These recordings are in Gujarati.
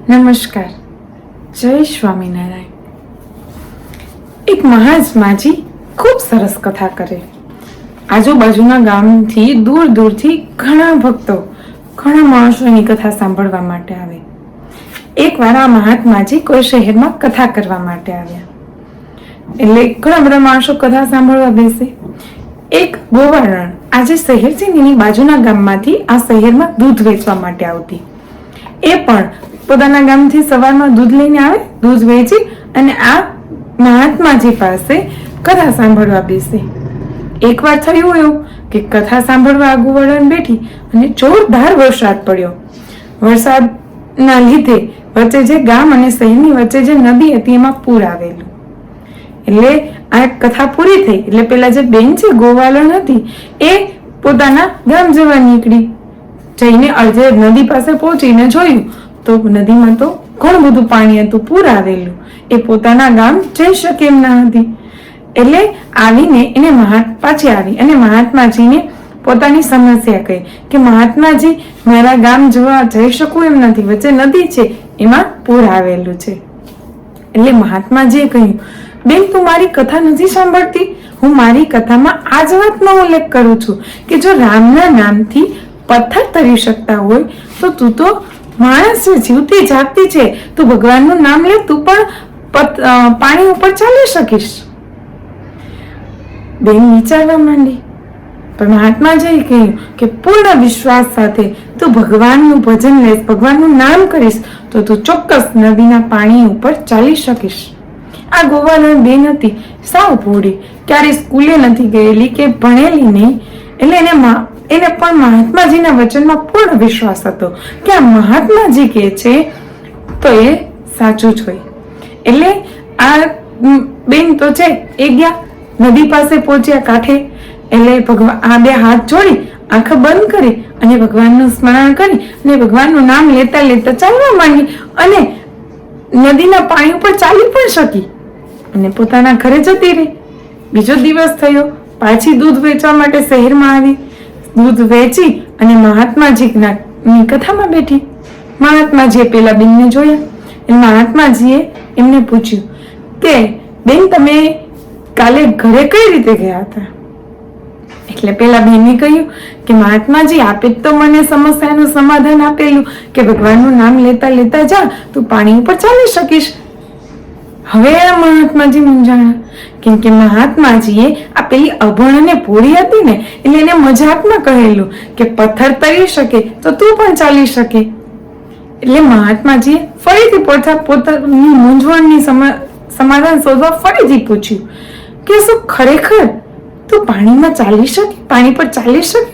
નમસ્કાર, જય સ્વામિનારાયણ. એક મહાત્માજી ખૂબ સરસ કથા કરે. આજુબાજુના ગામથી દૂર દૂરથી ઘણા ભક્તો, ઘણા માણસો એની કથા સાંભળવા માટે આવે. એકવાર આ મહાત્માજી કોઈ શહેરમાં કથા કરવા માટે આવ્યા. એટલે ઘણા બધા માણસો કથા સાંભળવા બેસે. એક ગોવાળણ આજે શહેર છે એની બાજુના ગામમાંથી આ શહેરમાં દૂધ વેચવા માટે આવતી. એ પણ પોતાના ગામથી સવારમાં દૂધ લઈને આવે, દૂધ વેચી અને આ મહાત્માજી પાસે કથા સાંભળવા બેસે. એકવાર થયું એવું કે કથા સાંભળવા આ ગોવાળણ બેઠી અને જોરદાર વરસાદ પડ્યો. વરસાદના લીધે વચ્ચે જે ગામ અને શહેરની વચ્ચે જે નદી હતી એમાં પૂર આવેલું. એટલે આ કથા પૂરી થઈ એટલે પેલા જે બેન છે ગોવાળણ હતી એ પોતાના ગામ જવા નીકળી. જઈને અડધે નદી પાસે પહોંચીને જોયું તો નદીમાં તો ઘણું બધું પાણી હતું, પૂર આવેલું. એ પોતાના ગામ જઈ શકે એમ ના હતી. એટલે આવીને એને પાછી આવી અને મહાત્માજીને પોતાની સમસ્યા કહી કે મહાત્માજી, મારા ગામ જઈ શકું એમ નથી, વચ્ચે નદી છે એમાં પૂર આવેલું છે. એટલે મહાત્માજીએ કહ્યું, બેન, તું મારી કથા નથી સાંભળતી? હું મારી કથામાં આ જ વાતનો ઉલ્લેખ કરું છું કે જો રામના નામથી પથ્થર તરી શકતા હોય તો તું તો માણસ છે, જીવતી જાગતી છે. તું ભગવાનનું નામ લે, તું પણ પાણી ઉપર ચાલી શકીશ. બેન વિચારવા માંડી. પણ મહાત્માજીએ કહ્યું કે પૂર્ણ વિશ્વાસ સાથે તું ભગવાનનું ભજન લઈશ, ભગવાનનું નામ કરીશ તો તું ચોક્કસ નદીના પાણી ઉપર ચાલી શકીશ. આ ગોવાળણ બેન હતી, સાવ ભોળી, ક્યારે સ્કૂલે નથી ગયેલી કે ભણેલી નહીં. એટલે એને પણ મહાત્માજીના વચનમાં પૂર્ણ વિશ્વાસ હતો કે આ મહાત્માજી કહે છે તો એ સાચું જ હોય. એટલે આ બેન તો છે એ ગયા નદી પાસે પહોંચ્યા કાંઠે. એટલે આ બે હાથ જોડી આંખ બંધ કરી અને ભગવાનનું સ્મરણ કરી અને ભગવાનનું નામ લેતા લેતા ચાલવા માંડી અને નદીના પાણી ઉપર ચાલી પણ શકી અને પોતાના ઘરે જતી રહી. બીજો દિવસ થયો, પાછી દૂધ વેચવા માટે શહેરમાં આવી. દૂધ વેચી અને મહાત્માજીની કથામાં બેઠી. મહાત્માજીએ પેલા બેનને જોયા. મહાત્માજીએ એમને પૂછ્યું કે બેન, તમે કાલે ઘરે કઈ રીતે ગયા હતા? એટલે પેલા બેને કહ્યું કે મહાત્માજી, આપે તો મને સમસ્યાનું સમાધાન આપેલું કે ભગવાનનું નામ લેતા લેતા જા, તું પાણી ઉપર ચાલી શકીશ. હવે મહાત્માજી મૂંઝાણા, કેમ કે મહાત્માજીએ આ પેલી અભણ અને ભોળી હતી ને એટલે એને મજાકમાં કહેલું કે પથ્થર તરી શકે તો તું પણ ચાલી શકે. એટલે મહાત્માજીએ ફરીથી પોતાની મૂંઝવણની સમાધાન શોધવા ફરીથી પૂછ્યું કે શું ખરેખર તું પાણીમાં ચાલી શકે, પાણી પર ચાલી શકે?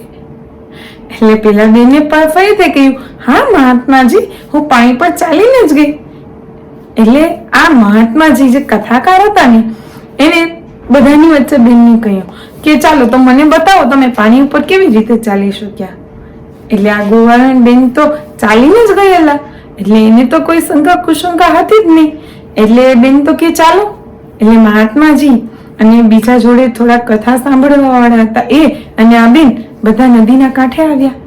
એટલે પેલા બેને ફરીથી કહ્યું, હા મહાત્માજી, હું પાણી પર ચાલીને જ ગઈ. એટલે આ મહાત્માજી જે કથાકાર હતા ને એને બધાની વચ્ચે બેનને કહ્યું કે ચાલો તો મને બતાવો તમે પાણી ઉપર કેવી રીતે ચાલી શક્યા. એટલે આ ગોવાળણ બેન તો ચાલીને જ ગયેલા એટલે એને તો કોઈ શંકા કુશંકા હતી જ નહીં. એટલે બેન તો કે ચાલો. એટલે મહાત્માજી અને બીજા જોડે થોડા કથા સાંભળવા વાળા હતા એ અને આ બેન બધા નદીના કાંઠે આવ્યા.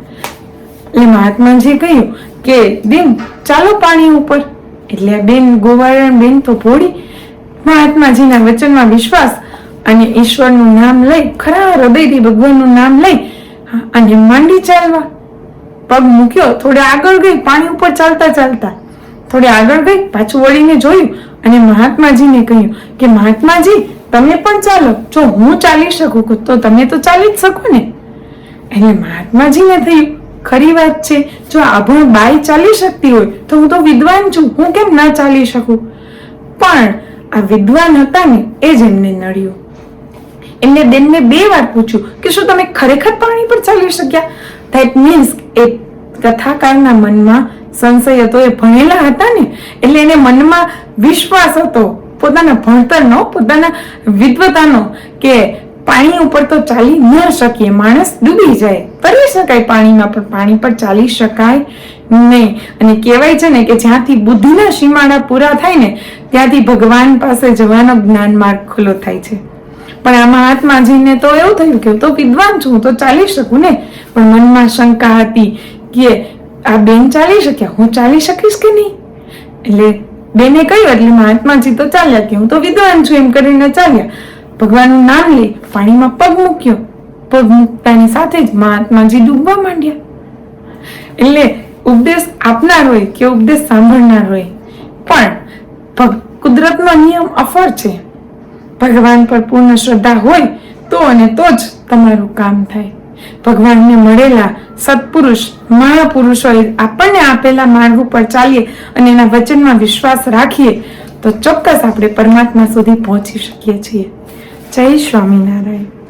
એટલે મહાત્માજીએ કહ્યું કે બેન ચાલો પાણી ઉપર. એટલે બેન ગોવાળણ બેન તો ભોળી, મહાત્માજીના વચનમાં વિશ્વાસ અને ઈશ્વરનું નામ લઈ, ખરા હૃદયથી ભગવાનનું નામ લઈ અને માંડી ચાલવા. પગ મૂક્યો, થોડે આગળ ગઈ, પાણી ઉપર ચાલતા ચાલતા થોડે આગળ ગઈ, પાછું વળીને જોયું અને મહાત્માજીને કહ્યું કે મહાત્માજી, તમે પણ ચાલો. જો હું ચાલી શકું તો તમે તો ચાલી જ શકો ને. એટલે મહાત્માજીને થયું, ખરી વાત છે, જો અભણ બાઈ ચાલી શકતી હોય તો હું તો વિદ્વાન છું, હું કેમ ના ચાલી શકું? પણ આ વિદ્વાન હતા ને એ જ એમને નડ્યું. એમને બેનને બે વાર પૂછ્યું કે શું તમે ખરેખર પાણી પર ચાલી શક્યા? ધેટ મીન્સ એ કથાકારના મનમાં સંશય હતો. એ ભણેલા હતા ને એટલે એને મનમાં વિશ્વાસ હતો પોતાના ભણતરનો, પોતાના વિદ્વતાનો કે પાણી ઉપર તો ચાલી ન શકીએ, માણસ ડૂબી જાય, તરી શકાય પાણીમાં પણ પાણી પર ચાલી શકાય નહીં. અને કહેવાય છે ને કે જ્યાંથી બુદ્ધિના સીમાડા પૂરા થાય ને ત્યાંથી ભગવાન પાસે જવાનો જ્ઞાન માર્ગ ખુલ્લો થાય છે. પણ આ મહાત્માજીને તો એવું થયું કે હું તો વિદ્વાન છું, હું તો ચાલી શકું ને. પણ મનમાં શંકા હતી કે આ બેન ચાલી શક્યા, હું ચાલી શકીશ કે નહીં? એટલે બેને કહ્યું એટલે મહાત્માજી તો ચાલ્યા કે હું તો વિદ્વાન છું એમ કરીને ચાલ્યા. ભગવાનનું નામ લઈ પાણીમાં પગ મૂક્યો. પગ મૂકતાની સાથે જ મહાત્માજી ડૂબવા માંડ્યા. એટલે ઉપદેશ આપનાર હોય કે ઉપદેશ સાંભળનાર હોય, પણ કુદરતનો નિયમ અફળ છે. ભગવાન પર પૂર્ણ શ્રદ્ધા હોય તો અને તો જ તમારું કામ થાય. ભગવાનને મળેલા સત્પુરુષ મહાપુરુષોએ આપણને આપેલા માર્ગ ઉપર ચાલીએ અને એના વચનમાં વિશ્વાસ રાખીએ તો ચોક્કસ આપણે પરમાત્મા સુધી પહોંચી શકીએ છીએ. જય સ્વામિનારાયણ.